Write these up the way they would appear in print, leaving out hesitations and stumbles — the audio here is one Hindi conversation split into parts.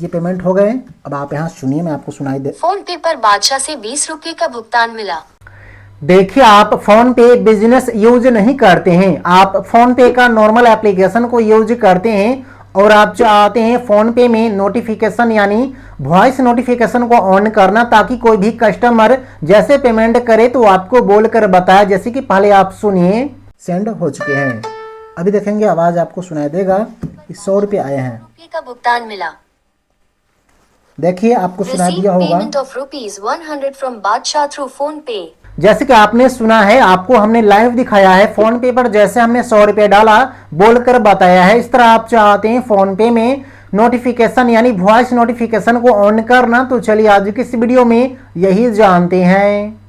ये पेमेंट हो गए। अब आप यहाँ सुनिए, मैं आपको सुनाई दे। फोन पे पर बादशाह से 20 रुपए का भुगतान मिला। देखिए, आप फोन पे बिजनेस यूज नहीं करते हैं, आप फोन पे का नॉर्मल एप्लीकेशन को यूज करते हैं और आप चाहते हैं फोन पे में नोटिफिकेशन यानी वॉइस नोटिफिकेशन को ऑन करना, ताकि कोई भी कस्टमर जैसे पेमेंट करे तो आपको बोलकर बताए। जैसे कि पहले आप सुनिए, सेंड हो चुके हैं। अभी देखेंगे आवाज आपको सुनाई देगा कि 100 रुपये आए हैं। रुपए का भुगतान मिला। देखिए, आपको सुनाई रिसीव दिया होगा। पेमेंट ऑफ ₹100 फ्रॉम बादशाह थ्रू फोन पे। जैसे कि आपने सुना है, आपको हमने लाइव दिखाया है फोन पे पर, जैसे हमने 100 रुपये डाला बोलकर बताया है। इस तरह आप चाहते हैं फोन पे में नोटिफिकेशन यानी वॉइस नोटिफिकेशन को ऑन करना, तो चलिए आज की इस वीडियो में यही जानते हैं।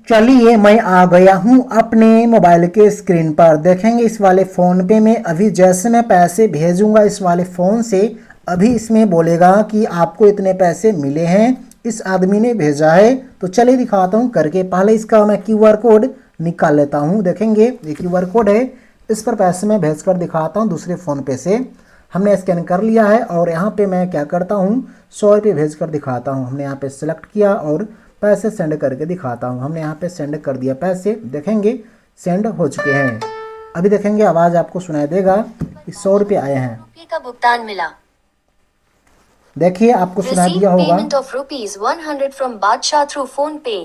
चलिए, मैं आ गया हूं अपने मोबाइल के स्क्रीन पर। देखेंगे इस वाले फोन पे में अभी जैसे मैं पैसे भेजूंगा इस वाले फोन से, अभी इसमें बोलेगा कि आपको इतने पैसे मिले हैं, इस आदमी ने भेजा है। तो चलिए दिखाता हूं करके। पहले इसका मैं क्यूआर कोड निकाल लेता हूं। देखेंगे ये क्यूआर कोड है, इस पर पैसे मैं भेजकर दिखाता हूं दूसरे फ़ोन पे से। हमने स्कैन कर लिया है और यहाँ पे मैं क्या करता हूँ, 100 रुपये भेज कर दिखाता हूँ। हमने यहाँ पे सेलेक्ट किया और पैसे सेंड करके दिखाता हूँ। हमने यहाँ पे सेंड कर दिया पैसे, देखेंगे सेंड हो चुके हैं। अभी देखेंगे आवाज़ आपको सुनाई देगा कि 100 रुपये आए हैं। रुपए का भुगतान मिला। देखिए, आपको सुनाई रिसीव दिया होगा। पेमेंट ऑफ ₹100 फ्रॉम बादशाह थ्रू फोन पे।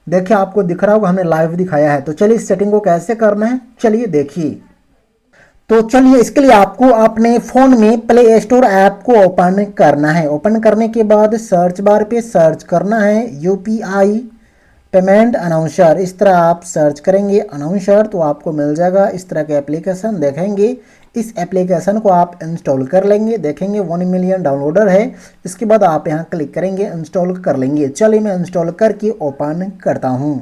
देखिए, आपको दिख रहा होगा, हमने लाइव दिखाया है। तो चलिए इस सेटिंग को कैसे करना है, चलिए देखिए। तो चलिए, इसके लिए आपको अपने फ़ोन में प्ले स्टोर ऐप को ओपन करना है। ओपन करने के बाद सर्च बार पे सर्च करना है यूपीआई पेमेंट अनाउंसर। इस तरह आप सर्च करेंगे अनाउंसर तो आपको मिल जाएगा इस तरह के एप्लीकेशन। देखेंगे इस एप्लीकेशन को आप इंस्टॉल कर लेंगे। देखेंगे 1 मिलियन डाउनलोडर है। इसके बाद आप यहाँ क्लिक करेंगे, इंस्टॉल कर लेंगे। चलिए मैं इंस्टॉल करके ओपन करता हूँ।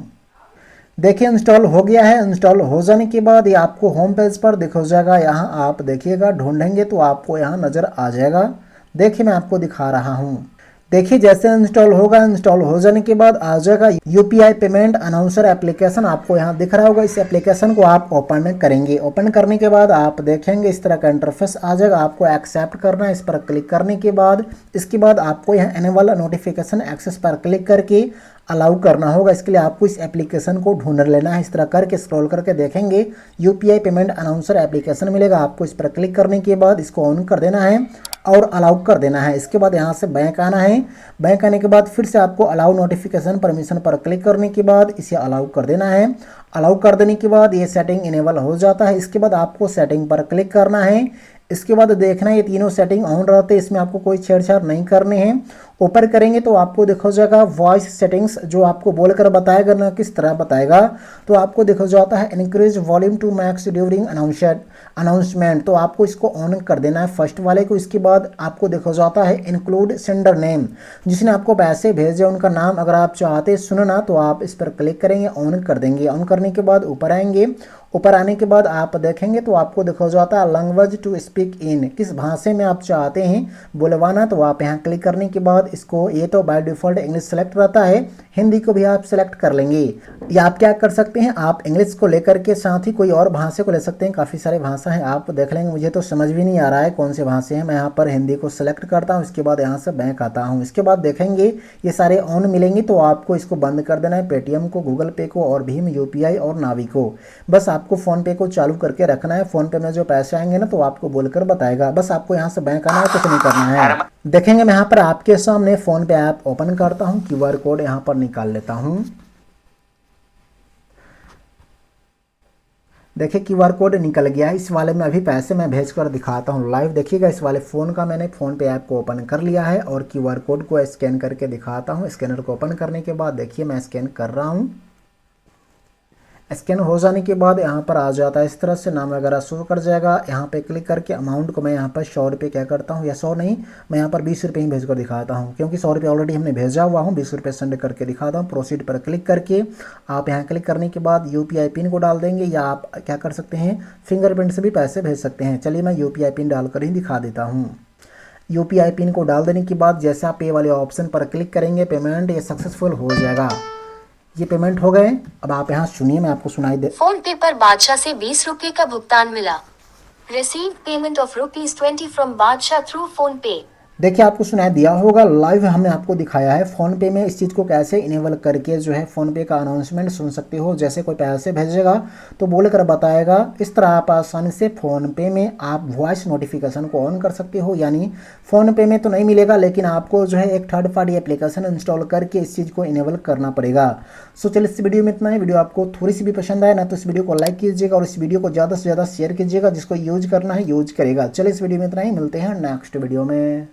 देखिए इंस्टॉल हो गया है। इंस्टॉल हो जाने के बाद ये आपको होम पेज पर दिख हो जाएगा। यहाँ आप देखिएगा, ढूंढेंगे तो आपको यहाँ नज़र आ जाएगा। देखिए मैं आपको दिखा रहा हूँ। देखिए जैसे इंस्टॉल होगा, इंस्टॉल हो जाने के बाद आ जाएगा यूपीआई पेमेंट अनाउंसर एप्लीकेशन। आपको यहाँ दिख रहा होगा, इस एप्लीकेशन को आप ओपन करेंगे। ओपन करने के बाद आप देखेंगे इस तरह का इंटरफेस आ जाएगा। आपको एक्सेप्ट करना है। इस पर क्लिक करने के बाद इसके बाद आपको यहाँ एनेबल नोटिफिकेशन एक्सेस पर क्लिक करके अलाउ करना होगा। इसके लिए आपको इस एप्लीकेशन को ढूंढ लेना है। इस तरह करके स्क्रॉल करके देखेंगे यूपीआई पेमेंट अनाउंसर एप्लीकेशन मिलेगा। आपको इस पर क्लिक करने के बाद इसको ऑन कर देना है और अलाउ कर देना है। इसके बाद यहाँ से बैंक आना है। बैंक आने के बाद फिर से आपको अलाउ नोटिफिकेशन परमिशन पर क्लिक करने के बाद इसे अलाउ कर देना है। अलाउ कर देने के बाद ये सेटिंग इनेबल हो जाता है। इसके बाद आपको सेटिंग पर क्लिक करना है। इसके बाद देखना है ये तीनों सेटिंग ऑन रहते हैं, इसमें आपको कोई छेड़छाड़ नहीं करने हैं। ऊपर करेंगे तो आपको देखो जाएगा वॉइस सेटिंग्स, जो आपको बोलकर बताएगा ना किस तरह बताएगा। तो आपको देखो जाता है increase volume to max during announcement. तो आपको इसको ऑन कर देना है फर्स्ट वाले को। इसके बाद आपको देखो जाता है इंक्लूड सेंडर नेम, जिसने आपको पैसे भेजे उनका नाम अगर आप चाहते सुनना तो आप इस पर क्लिक करेंगे, ऑन कर देंगे। ऑन करने के बाद ऊपर आएंगे। ऊपर आने के बाद आप देखेंगे तो आपको देखो जाता है लैंग्वेज टू स्पीक इन, किस भाषा में आप चाहते हैं बुलवाना। तो आप यहाँ क्लिक करने के बाद इसको, ये तो बाय डिफ़ॉल्ट इंग्लिश सेलेक्ट रहता है, हिंदी को भी आप सेलेक्ट कर लेंगे। या आप क्या कर सकते हैं, आप इंग्लिश को लेकर के साथ ही कोई और भाषा को ले सकते हैं। काफ़ी सारे भाषा हैं, आप देख लेंगे। मुझे तो समझ भी नहीं आ रहा है कौन से भाषा हैं। मैं यहाँ पर हिंदी को सेलेक्ट करता हूँ। इसके बाद यहाँ से बैंक आता हूँ। इसके बाद देखेंगे ये सारे ऑन मिलेंगे तो आपको इसको बंद कर देना है। पेटीएम को, गूगल पे को और भीम यूपीआई और नावी को। बस आपको फ़ोन पे को चालू करके रखना है। फ़ोन पे में जो पैसे आएंगे ना तो आपको बोलकर बताएगा। बस आपको यहाँ से बैंक आना है, कुछ नहीं करना है। देखेंगे मैं यहाँ पर आपके सामने फ़ोन पे ऐप ओपन करता हूँ, क्यूआर कोड यहाँ पर निकाल लेता हूँ। देखिए क्यूआर कोड निकल गया है। इस वाले में अभी पैसे मैं भेज कर दिखाता हूँ लाइव। देखिएगा इस वाले फ़ोन का मैंने फ़ोन पे ऐप को ओपन कर लिया है और क्यूआर कोड को स्कैन करके दिखाता हूँ। स्कैनर को ओपन करने के बाद देखिए मैं स्कैन कर रहा हूँ। स्कैन हो जाने के बाद यहाँ पर आ जाता है इस तरह से, नाम वगैरह शो कर जाएगा। यहाँ पे क्लिक करके अमाउंट को मैं यहाँ पर 100 रुपये क्या करता हूँ, या 100 नहीं, मैं यहाँ पर 20 रुपये ही भेज कर दिखाता हूँ, क्योंकि 100 रुपये ऑलरेडी हमने भेजा हुआ हूँ। 20 रुपये सेंड करके दिखाता हूँ। प्रोसीड पर क्लिक करके आप यहाँ क्लिक करने के बाद यूपीआई पिन को डाल देंगे, या आप क्या कर सकते हैं फिंगरप्रिंट से भी पैसे भेज सकते हैं। चलिए मैं यूपीआई पिन डालकर ही दिखा देता हूँ। यूपीआई पिन को डाल देने के बाद जैसे आप पे वाले ऑप्शन पर क्लिक करेंगे, पेमेंट ये सक्सेसफुल हो जाएगा। ये पेमेंट हो गए। अब आप यहाँ सुनिए, मैं आपको सुनाई दे। फोन पे पर बादशाह से 20 रुपए का भुगतान मिला। रिसीव पेमेंट ऑफ ₹20 फ्रॉम बादशाह थ्रू फोन पे। देखिए आपको सुनाई दिया होगा, लाइव हमने आपको दिखाया है फ़ोन पे में इस चीज़ को कैसे इनेबल करके जो है फ़ोन पे का अनाउंसमेंट सुन सकते हो। जैसे कोई पैसे भेजेगा तो बोल कर बताएगा, इस तरह आप आसानी से फ़ोन पे में आप वॉइस नोटिफिकेशन को ऑन कर सकते हो। यानी फ़ोन पे में तो नहीं मिलेगा, लेकिन आपको जो है एक थर्ड पार्टी एप्लीकेशन इंस्टॉल करके इस चीज़ को इनेबल करना पड़ेगा। सो चलिए इस वीडियो में इतना ही। वीडियो आपको थोड़ी सी भी पसंद आए ना तो इस वीडियो को लाइक कीजिएगा और इस वीडियो को ज़्यादा से ज़्यादा शेयर कीजिएगा, जिसको यूज करना है यूज करेगा। चलिए इस वीडियो में इतना ही, मिलते हैं नेक्स्ट वीडियो में।